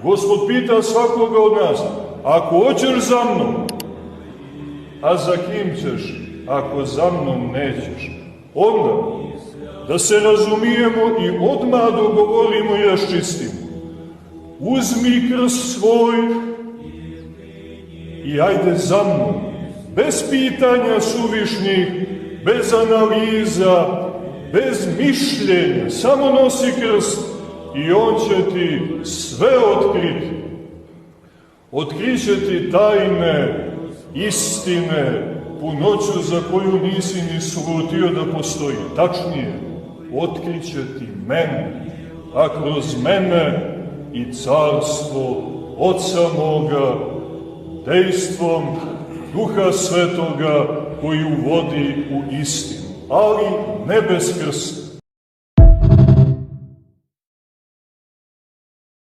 Gospod pita svakoga od nas, ako hoćeš za mnom, a za kim ćeš, ako za mnom nećeš? Onda, da se razumijemo i odmah dogovorimo i raščistimo. Uzmi krst svoj i ajde za mnom, bez pitanja suvišnih, bez analiza, bez mišljenja, samo nosi krst i on će ti sve otkriti. Otkriće ti tajne, istine, punoću za koju nisi ni slutio da postoji. Tačnije, otkriće ti mene, a kroz mene i carstvo Oca moga, dejstvom Duha Svetoga koji uvodi u istinu, ali ne bez krsta.